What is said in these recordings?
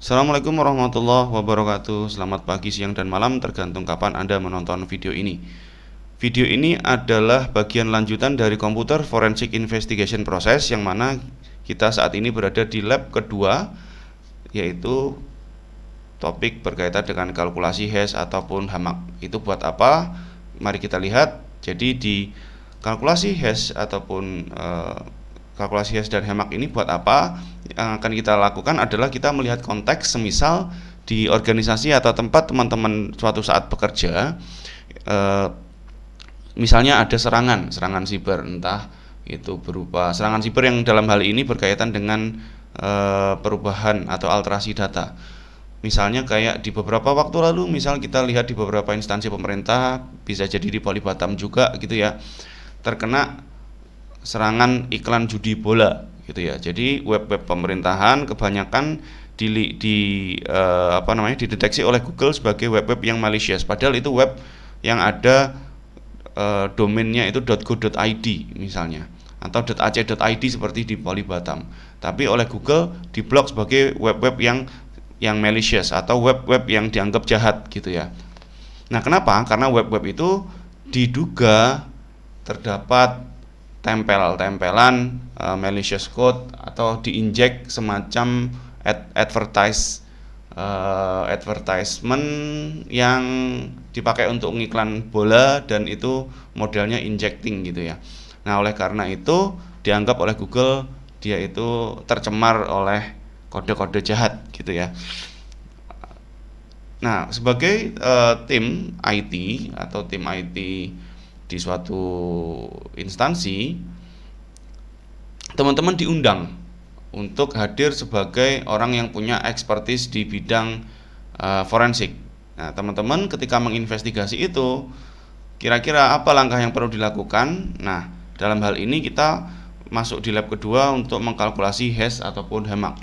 Assalamualaikum warahmatullahi wabarakatuh. Selamat pagi, siang, dan malam tergantung kapan Anda menonton video ini. Video ini adalah bagian lanjutan dari Computer Forensic Investigation Process, yang mana kita saat ini berada di lab kedua, yaitu topik berkaitan dengan kalkulasi hash ataupun hamak. Itu buat apa? Mari kita lihat. Jadi di kalkulasi hash ataupun kalkulasi hash dan hamak ini buat apa? Yang akan kita lakukan adalah kita melihat konteks, semisal di organisasi atau tempat teman-teman suatu saat bekerja, misalnya ada serangan siber, entah itu berupa serangan siber yang dalam hal ini berkaitan dengan perubahan atau alterasi data. Misalnya kayak di beberapa waktu lalu, misal kita lihat di beberapa instansi pemerintah, bisa jadi di Polri Batam juga gitu ya, terkena serangan iklan judi bola gitu ya. Jadi web-web pemerintahan kebanyakan dideteksi oleh Google sebagai web-web yang malicious, padahal itu web yang ada domainnya itu .go.id misalnya, atau .ac.id seperti di Polri Batam, tapi oleh Google diblok sebagai web-web yang malicious atau web-web yang dianggap jahat gitu ya. Nah, kenapa? Karena web-web itu diduga terdapat tempelan malicious code atau diinjek semacam advertisement yang dipakai untuk ngiklan bola, dan itu modelnya injecting gitu ya. Nah, oleh karena itu dianggap oleh Google dia itu tercemar oleh kode-kode jahat gitu ya. Nah, sebagai tim IT atau tim IT di suatu instansi, teman-teman diundang untuk hadir sebagai orang yang punya expertise di bidang forensik. Nah, teman-teman ketika menginvestigasi itu, kira-kira apa langkah yang perlu dilakukan? Nah, dalam hal ini kita masuk di lab kedua untuk mengkalkulasi hash ataupun hamak.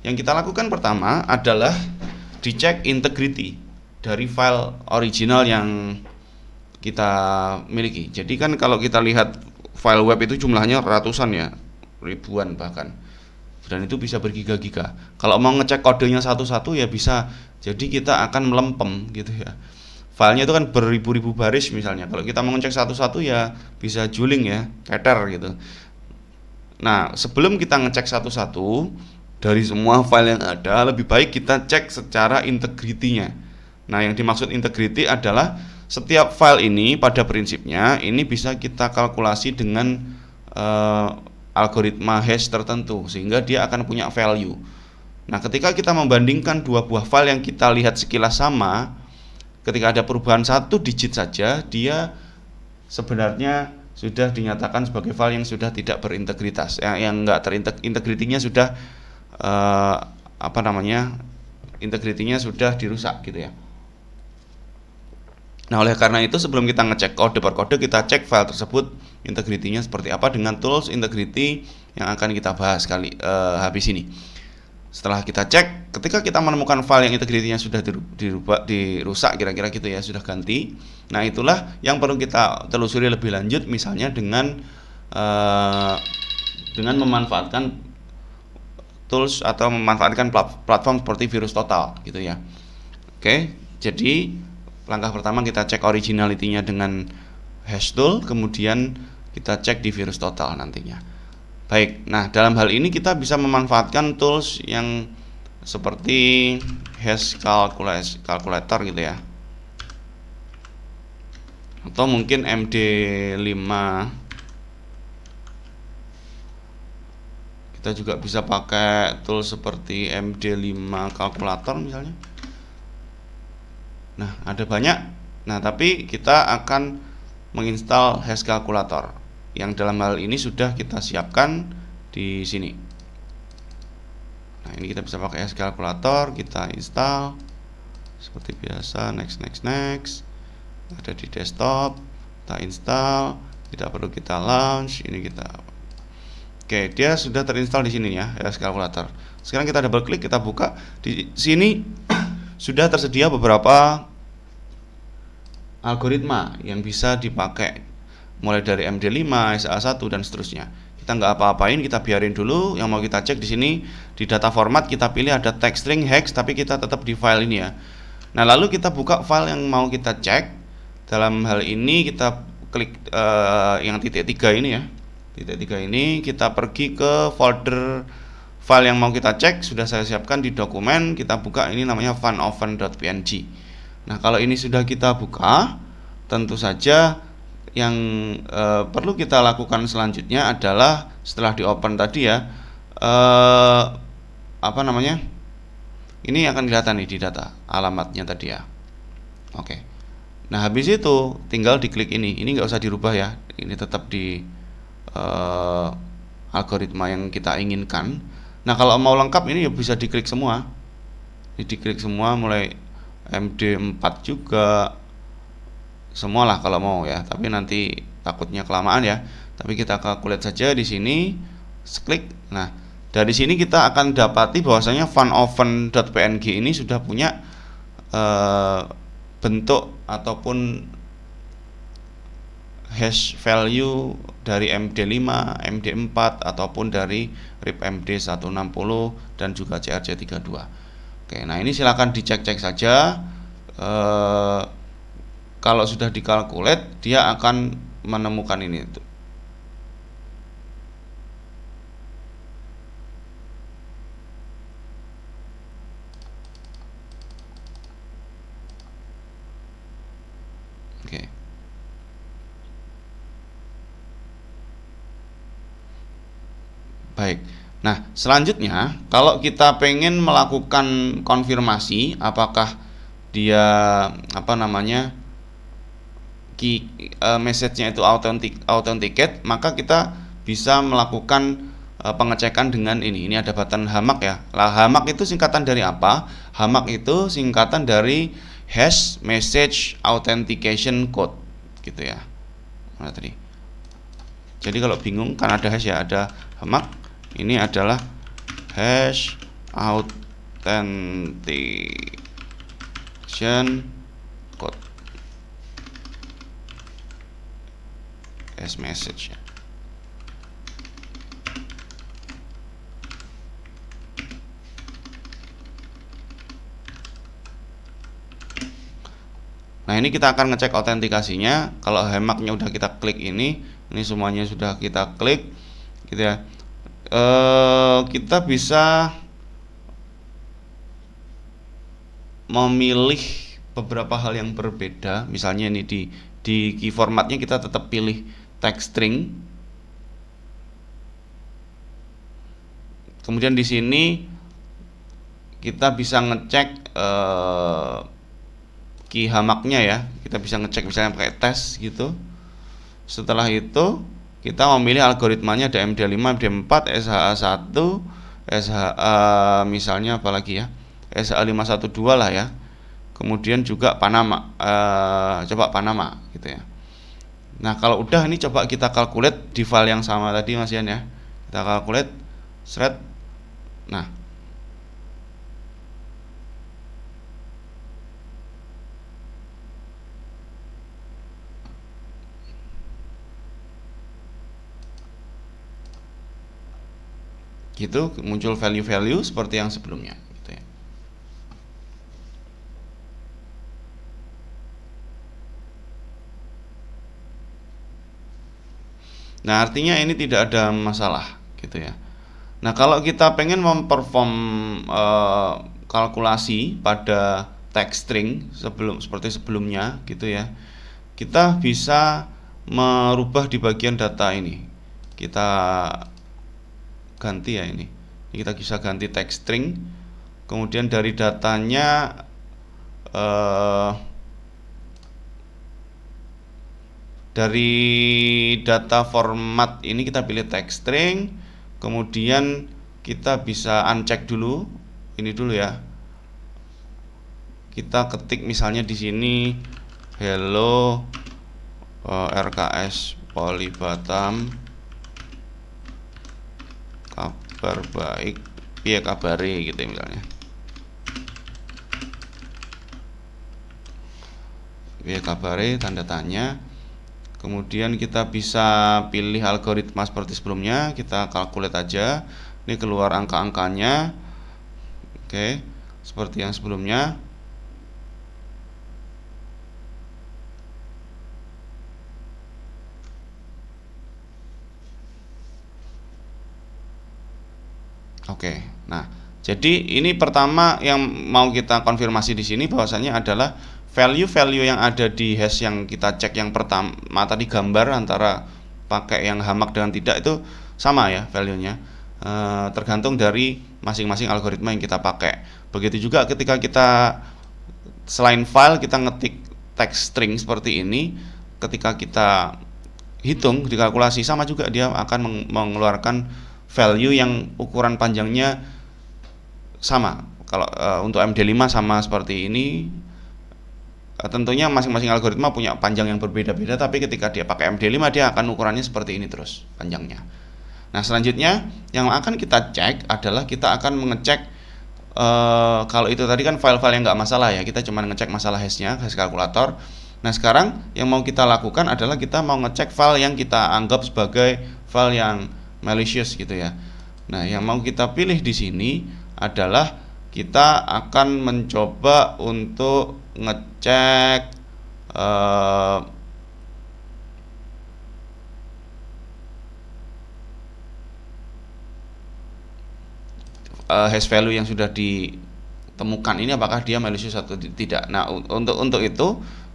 Yang kita lakukan pertama adalah dicek integrity dari file original yang kita miliki. Jadi kan kalau kita lihat file web itu jumlahnya ratusan ya, ribuan bahkan, dan itu bisa bergiga-giga. Kalau mau ngecek kodenya satu-satu ya bisa jadi kita akan melempem gitu ya. Filenya itu kan beribu-ribu baris misalnya. Kalau kita mau ngecek satu-satu ya bisa juling ya, keter gitu. Nah, sebelum kita ngecek satu-satu dari semua file yang ada, lebih baik kita cek secara integritinya. Nah, yang dimaksud integrity adalah setiap file ini pada prinsipnya ini bisa kita kalkulasi dengan algoritma hash tertentu, sehingga dia akan punya value. Nah, ketika kita membandingkan dua buah file yang kita lihat sekilas sama, ketika ada perubahan satu digit saja, dia sebenarnya sudah dinyatakan sebagai file yang sudah tidak berintegritas, yang enggak integritinya sudah integritinya sudah dirusak gitu ya. Nah, oleh karena itu sebelum kita ngecek kode per kode, kita cek file tersebut integritinya seperti apa dengan tools integrity yang akan kita bahas habis ini. Setelah kita cek, ketika kita menemukan file yang integritinya sudah dirusak kira-kira gitu ya, sudah ganti. Nah, itulah yang perlu kita telusuri lebih lanjut, misalnya dengan memanfaatkan tools atau memanfaatkan platform seperti VirusTotal gitu ya. Oke, jadi langkah pertama kita cek originality-nya dengan hash tool, kemudian kita cek di VirusTotal nantinya. Baik, nah dalam hal ini kita bisa memanfaatkan tools yang seperti hash calculator gitu ya, atau mungkin MD5. Kita juga bisa pakai tools seperti MD5 kalkulator misalnya. Nah, ada banyak. Nah, tapi kita akan menginstal hash calculator yang dalam hal ini sudah kita siapkan di sini. Nah, ini kita bisa pakai hash calculator, kita install seperti biasa, next. Ada di desktop, kita install, tidak perlu kita launch, ini kita. Oke, dia sudah terinstall di sini ya, hash calculator. Sekarang kita double klik, kita buka. Di sini sudah tersedia beberapa algoritma yang bisa dipakai, mulai dari MD5, SA1 dan seterusnya. kita nggak apa-apain, kita biarin dulu. Yang mau kita cek di sini di data format kita pilih ada text string hex, tapi kita tetap di file ini ya. Nah, lalu kita buka file yang mau kita cek. Dalam hal ini kita klik yang titik 3 ini ya. Titik 3 ini kita pergi ke folder file yang mau kita cek. Sudah saya siapkan di dokumen, kita buka, ini namanya funoven.png. Nah, kalau ini sudah kita buka, tentu saja yang perlu kita lakukan selanjutnya adalah setelah di open tadi ya, apa namanya, ini akan kelihatan nih di data alamatnya tadi ya. Oke. Nah, habis itu tinggal diklik ini nggak usah dirubah ya, ini tetap di algoritma yang kita inginkan. Nah, kalau mau lengkap ini ya bisa diklik semua, ini diklik semua mulai MD4 juga, semualah kalau mau ya, tapi nanti takutnya kelamaan ya. Tapi kita calculate saja di sini, klik. Nah, dari sini kita akan dapati bahwasanya funoven.png ini sudah punya bentuk ataupun hash value dari MD5, MD4 ataupun dari RIP MD160 dan juga CRC32. Oke, nah ini silakan dicek-cek saja. Kalau sudah dikalkulate, dia akan menemukan ini. Oke. Baik. Nah, selanjutnya kalau kita pengen melakukan konfirmasi apakah dia apa namanya message-nya itu authenticate, maka kita bisa melakukan pengecekan dengan ini. Ini ada button HAMAC ya. Lah, HAMAC itu singkatan dari apa? HAMAC itu singkatan dari Hash Message Authentication Code, gitu ya. Mana tadi? Jadi kalau bingung kan ada hash ya, ada HAMAC. Ini adalah Hash Authentication Code. As message ya. Nah, ini kita akan ngecek autentikasinya. Kalau HAMAC-nya udah kita klik ini semuanya sudah kita klik, gitu ya. Kita bisa memilih beberapa hal yang berbeda. Misalnya ini di key formatnya kita tetap pilih text string. Kemudian di sini kita bisa ngecek key HAMAC-nya ya. Kita bisa ngecek misalnya pakai tes gitu. Setelah itu kita memilih algoritmanya, ada MD5, MD4, SHA1, SHA misalnya apalagi ya, SHA512 lah ya. Kemudian juga Panama, coba Panama gitu ya. Nah, kalau udah ini coba kita calculate di file yang sama tadi Mas Ian ya. Kita calculate thread. Nah, gitu muncul value-value seperti yang sebelumnya gitu ya. Nah, artinya ini tidak ada masalah gitu ya. Nah, kalau kita pengen memperform kalkulasi pada text string seperti sebelumnya gitu ya, kita bisa merubah di bagian data ini. Kita ganti ya ini kita bisa ganti text string. Kemudian dari datanya dari data format ini kita pilih text string. Kemudian kita bisa uncheck dulu ini dulu ya. Kita ketik misalnya di sini hello RKS Poli Batam, kabar baik, piye kabare gitu ya, misalnya piye kabare tanda tanya. Kemudian kita bisa pilih algoritma seperti sebelumnya, kita calculate aja. Ini keluar angka-angkanya. Oke, seperti yang sebelumnya. Oke. Nah, jadi ini pertama yang mau kita konfirmasi di sini bahwasanya adalah value-value yang ada di hash yang kita cek yang pertama tadi, gambar antara pakai yang hamak dengan tidak itu sama ya value-nya. Tergantung dari masing-masing algoritma yang kita pakai. Begitu juga ketika kita selain file kita ngetik text string seperti ini, ketika kita hitung dikalkulasi sama juga, dia akan mengeluarkan value yang ukuran panjangnya sama. Kalau untuk MD5 sama seperti ini. Tentunya masing-masing algoritma punya panjang yang berbeda-beda, tapi ketika dia pakai MD5 dia akan ukurannya seperti ini terus panjangnya. Nah, selanjutnya yang akan kita cek adalah kita akan mengecek kalau itu tadi kan file-file yang nggak masalah ya, kita cuma ngecek masalah hashnya, hash kalkulator. Nah, sekarang yang mau kita lakukan adalah kita mau ngecek file yang kita anggap sebagai file yang malicious gitu ya. Nah, yang mau kita pilih di sini adalah kita akan mencoba untuk ngecek hash value yang sudah ditemukan ini apakah dia malicious atau tidak. Nah, untuk itu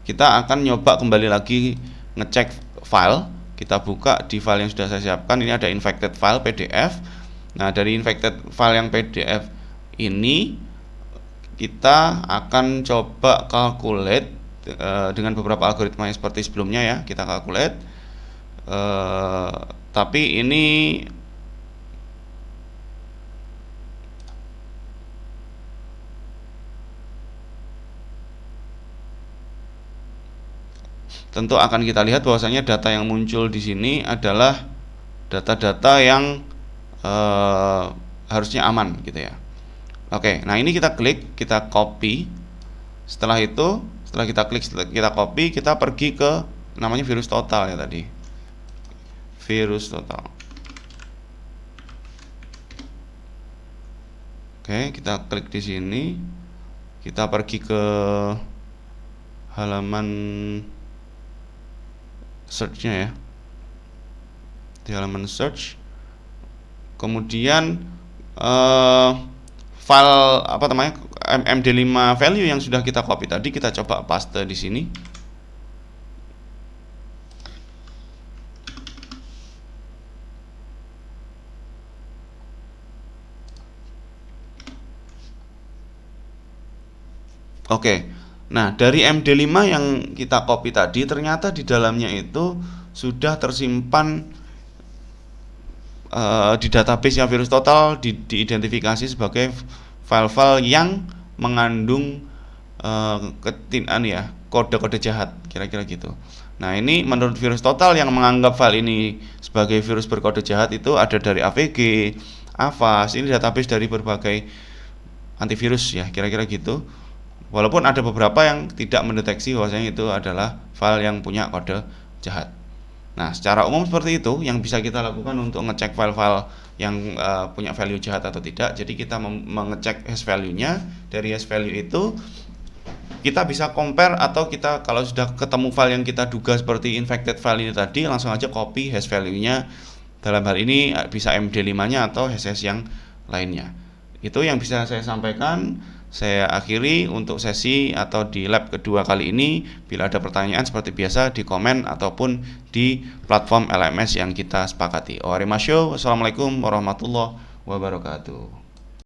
kita akan nyoba kembali lagi ngecek file. Kita buka di file yang sudah saya siapkan. Ini ada infected file PDF. Nah, dari infected file yang PDF ini kita akan coba calculate dengan beberapa algoritma yang seperti sebelumnya ya. Kita calculate tapi ini tentu akan kita lihat bahwasanya data yang muncul di sini adalah data-data yang harusnya aman gitu ya. Oke, nah ini kita klik, kita copy. Setelah itu, setelah kita klik, kita copy, kita pergi ke namanya virus total ya tadi. Virus total. Oke, kita klik di sini. Kita pergi ke halaman search-nya ya. Di halaman search. Kemudian file apa namanya MD5 value yang sudah kita copy tadi kita coba paste di sini. Oke. Nah, dari MD5 yang kita copy tadi ternyata di dalamnya itu sudah tersimpan di database yang virus total diidentifikasi sebagai file-file yang mengandung kode-kode jahat, kira-kira gitu. Nah, ini menurut virus total yang menganggap file ini sebagai virus berkode jahat itu ada dari AVG, Avast, ini database dari berbagai antivirus ya, kira-kira gitu. Walaupun ada beberapa yang tidak mendeteksi bahwasanya itu adalah file yang punya kode jahat. Nah, secara umum seperti itu yang bisa kita lakukan untuk ngecek file-file yang punya value jahat atau tidak. Jadi kita mengecek hash value-nya. Dari hash value itu kita bisa compare, atau kita kalau sudah ketemu file yang kita duga seperti infected file ini tadi, langsung aja copy hash value-nya. Dalam hal ini bisa MD5-nya atau hash yang lainnya. Itu yang bisa saya sampaikan. Saya akhiri untuk sesi atau di lab kedua kali ini. Bila ada pertanyaan seperti biasa di komen ataupun di platform LMS yang kita sepakati. Wassalamualaikum warahmatullahi wabarakatuh.